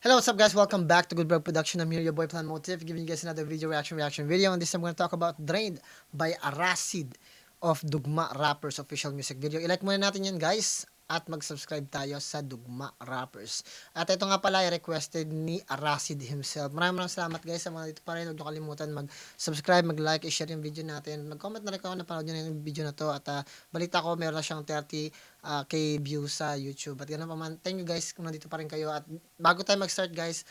Hello, what's up guys? Welcome back to Goodberg Production. I'm here, your boy Plan Motive, giving you guys another reaction video. And this time I'm going to talk about Drained by Aracid of Dugma Rappers official music video. I-like muna natin yan guys at mag-subscribe tayo sa Dugma Rappers. At ito nga pala ay requested ni Aracid himself. Maraming salamat guys sa mga dito pa rin. Huwag nyo kalimutan mag-subscribe, mag-like, i-share yung video natin. Mag-comment na rin ako na panood nyo na yung video na to. At balita ko meron na siyang 30k views sa YouTube. At ganoon pa man, thank you guys kung nandito pa rin kayo. At bago tayo mag-start guys,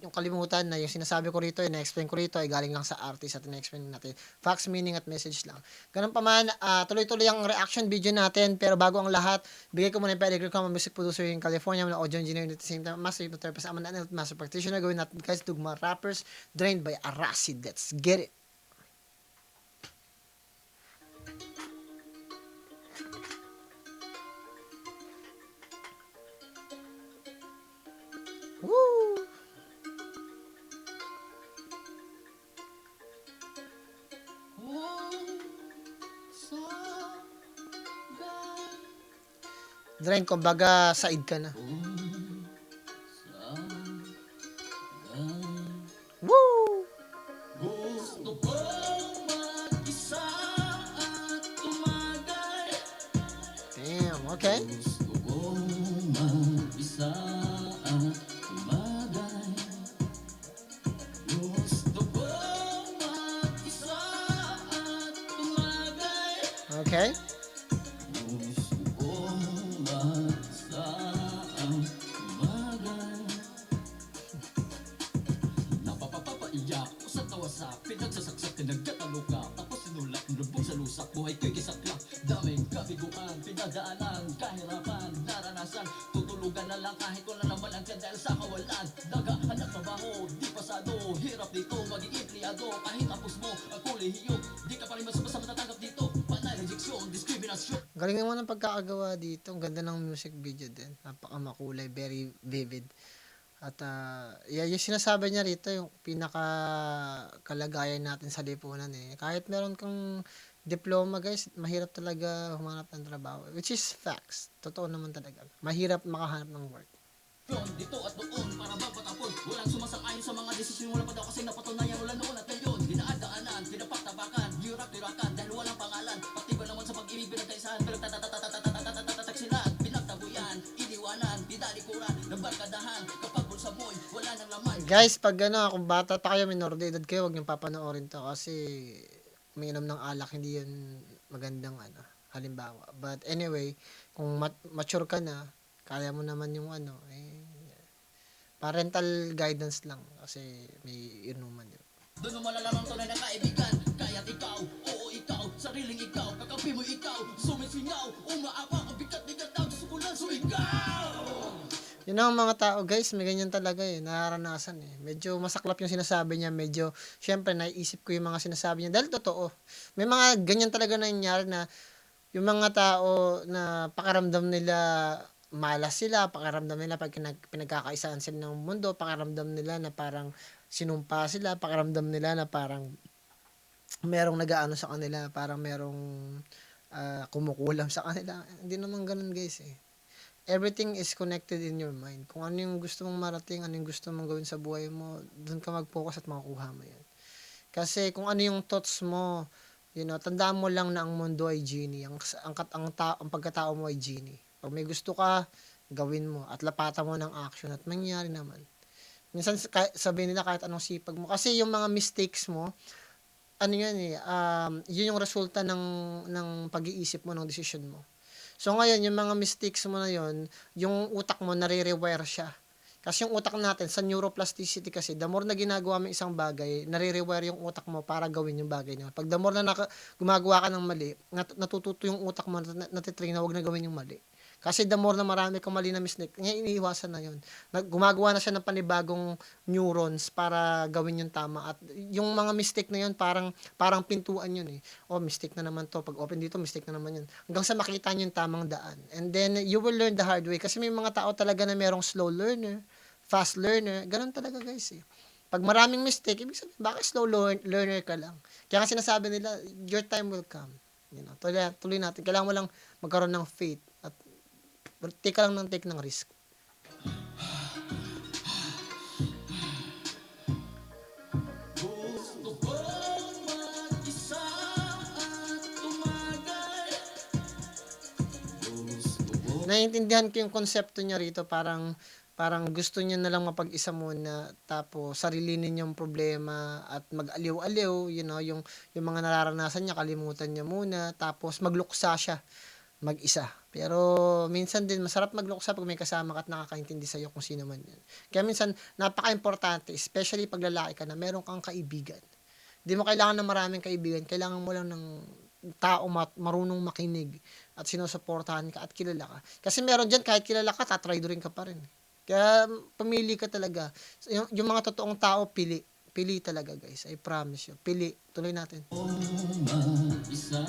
yung kalimutan na yung sinasabi ko rito, na-explain ko rito ay galing lang sa artist at na-explain natin. Facts, meaning at message lang. Ganun pa man, tuloy-tuloy ang reaction video natin. Pero bago ang lahat, bigay ko muna yung pedigree ko, music producer in California, mga audio engineer at the same time, master hypnotherapist, master practitioner. Gawin natin guys, Dugma Rappers, Drained by Aracid. Let's get it! Woo! Drain, kumbaga, side ka na. Woo! Gusto kong mag-isa at tumagay. Damn, okay. Gusto kong mag-isa at tumagay. Gusto kong mag-isa at tumagay. Okay. Gusto kong mag-isa at tumagay. Napapapaiyak ko sa tawa sa pinagsasaksak, nagkatalo ka. Tapos sinulat ng lubog sa lusak, buhay ko'y kisaklak. Daming kabiguan, pinagdaanan, kahirapan, naranasan. Tutulugan na lang kahit wala naman ang tiyan dahil sa kawalan. Naghahanap trabaho, di pasado, hirap dito, maging empleyado. Kahit tapos mo ang kolehiyo, di ka pa rin basta matatanggap dito. Panay, rejeksyon, diskriminasyon. Galing naman ang pagkakagawa dito. Ang ganda ng music video din. Napaka makulay, very vivid. At yung sinasabi niya rito, yung pinaka kalagayan natin sa lipunan eh. Kahit meron kang diploma guys, mahirap talaga humanap ng trabaho. Which is facts. Totoo naman talaga. Mahirap makahanap ng work. Dito at doon para ba patapon. Walang sumasang-ayon sa mga desisyon. Wala pa daw kasi napatunayan. Wala noon at ngayon. Dinaan-daanan, pinapaktabakan, hirak-hirakan dahil walang pangalan. Pati ba naman sa pag-ibig pinagkaisahan. Pinagtatatatatatatatatatak sila. Pinagtabuyan, iniwanan, pinalikuran, ng barkadahan. Kapag bulsa mo'y wala nang laman. Guys, pag kung bata pa kayo, minor de edad kayo, huwag niyong papanoorin to kasi umiinom ng alak, hindi yun magandang halimbawa. But anyway, kung mature ka na, kaya mo naman yung parental guidance lang kasi may inuman yun. Doon mo malalaman tunay na kaibigan. Kaya't ikaw, oo ikaw, sariling ikaw, kakampi mo ikaw, sumisingaw, umaapa, ang bigat-bigat daw, gusto ko lang sumigaw. Yun ang mga tao guys, may ganyan talaga nararanasan Medyo masaklap yung sinasabi niya, medyo, syempre naiisip ko yung mga sinasabi niya dahil totoo. May mga ganyan talaga nangyayari na yung mga tao na pakaramdam nila malas sila, pakiramdam nila pag pinagkakaisaan sila ng mundo, pakiramdam nila na parang sinumpa sila, pakiramdam nila na parang merong nag-aano sa kanila, parang merong kumukulam sa kanila. Hindi naman ganun guys Everything is connected in your mind. Kung ano yung gusto mong marating, ano yung gusto mong gawin sa buhay mo, doon ka mag-focus at makukuha mo yan. Kasi kung ano yung thoughts mo, tandaan mo lang na ang mundo ay genie. Ang pagkatao mo ay genie. Pag may gusto ka, gawin mo at lapatan mo ng action at mangyayari naman. Minsan sabihin nila kahit anong sipag mo. Kasi yung mga mistakes mo, yun yung resulta ng pag-iisip mo, ng decision mo. So ngayon, yung mga mistakes mo na yun, yung utak mo nare-rewire siya. Kasi yung utak natin, sa neuroplasticity kasi, the more na ginagawa mo isang bagay, nare-rewire yung utak mo para gawin yung bagay na. Pag the more na gumagawa ka ng mali, natututo yung utak mo, natitrain na wag na gawin yung mali. Kasi the more na marami kang mali na mistake, ngayon iniiwasan na yun. Gumagawa na siya ng panibagong neurons para gawin yung tama. At yung mga mistake na yun, parang pintuan yun mistake na naman to. Pag open dito, mistake na naman yun. Hanggang sa makita nyo yung tamang daan. And then, you will learn the hard way. Kasi may mga tao talaga na merong slow learner, fast learner. Ganun talaga guys Pag maraming mistake, ibig sabihin, bakit slow learner ka lang? Kaya nga sinasabi nila, your time will come. Tuloy natin. Kailangan mo lang magkaroon ng faith. At take ka lang ng risk. naiintindihan ko yung konsepto niya rito, parang gusto niya na lang mapag-isa muna, tapos sarilinin yung problema at mag-aliw-aliw, yung mga nararanasan niya kalimutan niya muna, tapos magluksa siya mag-isa. Pero minsan din masarap magluksa 'pag may kasama ka at nakakaintindi sa'yo kung sino man 'yan. Kaya minsan napakaimportante, especially 'pag lalaki ka na meron kang kaibigan. 'Di mo kailangan ng maraming kaibigan, kailangan mo lang ng tao marunong makinig at sinusuportahan ka at kilala ka. Kasi meron diyan kahit kilala ka tatraidorin ka pa rin. Kaya pumili ka talaga. Yung mga totoong tao pili. Pili talaga guys, I promise you. Pili. Tuloy natin. Isa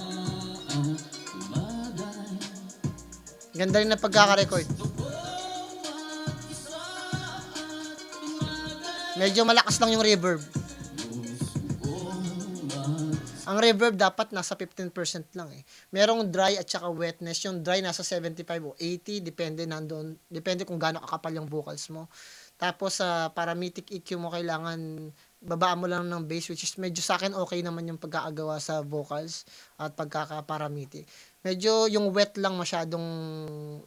ang umaga. Ganda rin na pagkaka-record. Medyo malakas lang yung reverb. Ang reverb dapat nasa 15% lang eh. Merong dry at saka wetness. Yung dry nasa 75 o 80, depende kung gaano kakapal yung vocals mo. Tapos sa parametric EQ mo kailangan babaan mo lang ng bass, which is medyo sa akin okay naman yung pagkakagawa sa vocals at pagkaka-parametric. Medyo yung wet lang masyadong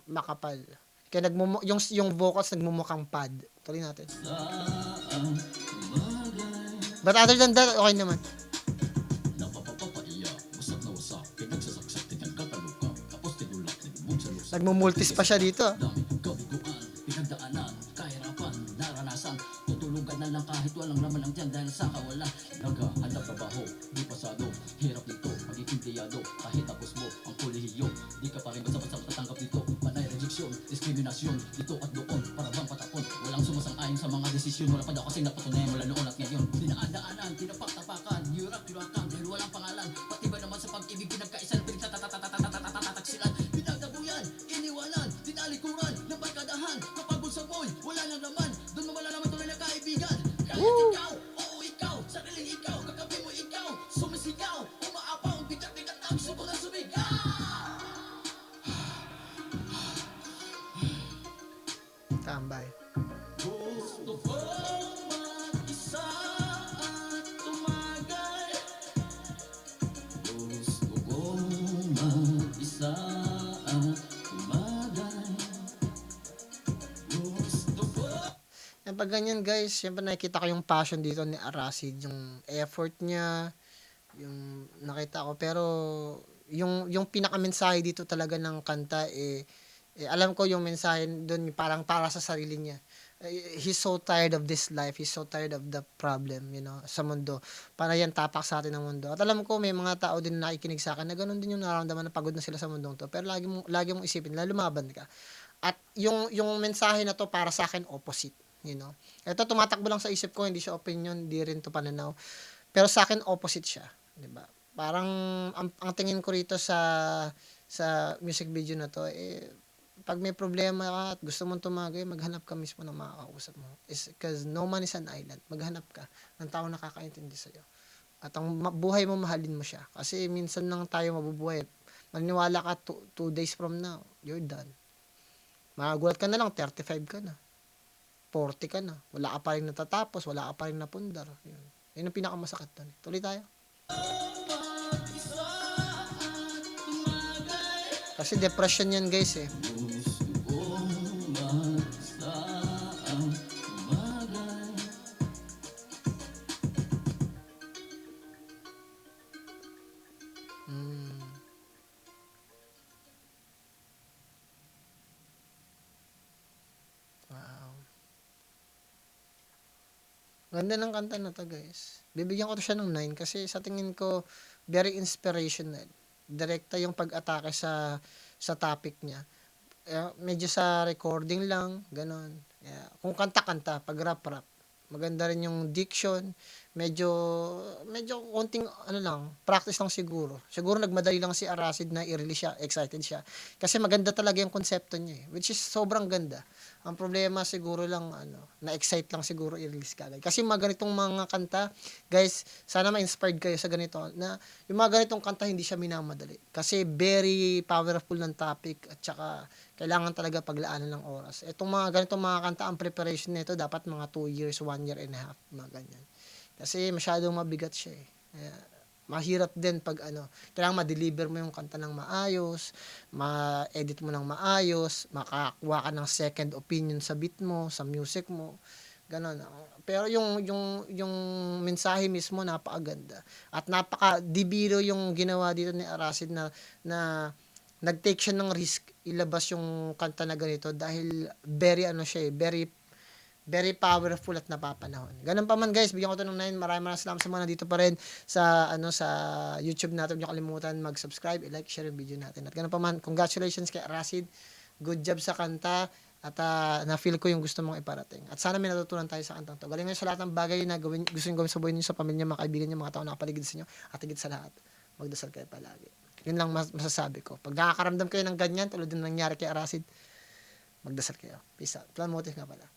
makapal. Kaya yung vocals nagmumukhang pad. Tuloy natin. But other than that, okay naman. Napapapaiyak, wasak na wasak, pinagsasaksak, tinagkataluka, tapos tinulak, tinubog sa lusak. Nagmumultis pa siya dito. Daming kabiguan, pinagdaanan, kahirapan, naranasan, tutulugan na lang kahit walang laman ang tiyan dahil sa kawalan. Naghahanap trabaho, di pasado, hirap dito, magiging empleyado, kahit tapos mo ang kolehiyo, di ka pa rin basta-basta matatanggap dito. Panay rejeksyon, diskriminasyon, dito at doon, para bang patapon, walang sumasang-ayon sa mga desisyon, wala pa daw kasing napatunayan mula noon at ngayon. Dinaan-daanan, tinapak-tapakan, yurak-yurakan, dahil walang pangalan, pati ba naman sa pag-ibig pinagkaisan, pinagtatatatatatatatataksilan, pinagdabuyan, iniwanan, tinalikuran, nabarkadahan, kapag bulsaboy, wala nang laman, doon mo malalaman tunay na kaibigan. Kahit ikaw, oo ikaw, sariling ikaw, kakabi mo ikaw, sumisigaw, umaapaw, bigat-bigat ang gusto ko na sumigaw. Tambay. Gusto ko mag-isa at tumagay. Gusto ko mag-isa at tumagay. Gusto ko. Yan pag ganyan guys, syempre nakikita ko yung passion dito ni Aracid, yung effort niya, yung nakita ko. Pero yung pinaka-mensahe dito talaga ng kanta alam ko yung mensahe doon parang para sa sarili niya. He's so tired of this life. He's so tired of the problem, sa mundo. Para yan tapak sa atin ng mundo. At alam ko may mga tao din na nakikinig sa akin na ganun din yung nararamdaman na pagod na sila sa mundong to. Pero lagi mong isipin na lumaban ka. At yung mensahe na to para sa akin opposite, Ito tumatakbo lang sa isip ko, hindi siya opinion, hindi rin to pananaw. Pero sa akin opposite siya, 'di ba? Parang ang tingin ko rito sa music video na to pag may problema ka at gusto mong tumagay, maghanap ka mismo ng makakausap mo. Because no man is an island. Maghanap ka ng taong nakakaintindi sa'yo. At ang buhay mo, mahalin mo siya. Kasi minsan lang tayo mabubuhay. Maniniwala ka 2 days from now, you're done. Magulat ka na lang, 35 ka na. 40 ka na. Wala ka pa rin natatapos, wala ka pa rin napundar. Yun ang pinakamasakit doon. Tuloy tayo. Kasi depression yan guys Wow. Ganda ng kanta na to guys. Bibigyan ko to siya ng 9 kasi sa tingin ko very inspirational. Direkta yung pag-atake sa topic niya. Medyo sa recording lang, ganon. Kung kanta-kanta, pag rap-rap, maganda rin yung diction, medyo konting practice lang siguro. Siguro nagmadali lang si Aracid na i-release siya, excited siya. Kasi maganda talaga yung konsepto niya which is sobrang ganda. Ang problema siguro lang na-excite lang siguro i-release kagad. Kasi mga ganitong mga kanta, guys, sana ma-inspired kayo sa ganito na yung mga ganitong kanta hindi siya minamadali. Kasi very powerful ng topic at saka kailangan talaga paglaanan ng oras. Itong mga ganitong mga kanta, ang preparation nito dapat mga 2 years, 1 year and a half, mga ganyan. Kasi masyadong mabigat siya mahirap din pag ano, kailangan ma-deliver mo yung kanta ng maayos, ma-edit mo ng maayos, makakuha ka ng second opinion sa beat mo, sa music mo, gano'n. Pero yung mensahe mismo napakaganda at napaka-dibiro yung ginawa dito ni Aracid na nag-take siya ng risk ilabas yung kanta na ganito dahil very ano siya, very very powerful at napapanahon. Ganun pa man guys, bigyan ko to ng 9. Maraming salamat sa mga nandito pa rin sa ano sa YouTube natin. Huwag niyo kalimutan mag-subscribe, i-like, share yung video natin. At ganun pa man, congratulations kay Aracid. Good job sa kanta at na-feel ko yung gusto mong iparating. At sana may natutunan tayo sa kantang to. Galing sa lahat ng bagay na gusto niyo gawin sa buhay niyo, sa pamilya, mga kaibigan niyo, mga tao na nakapaligid sa inyo. At higit sa lahat, magdasal kayo palagi. Yun lang masasabi ko. Pag nakakaramdam kayo ng ganyan, tulad din nangyari kay Aracid, magdasal kayo. Peace out. Plan motive nga pala.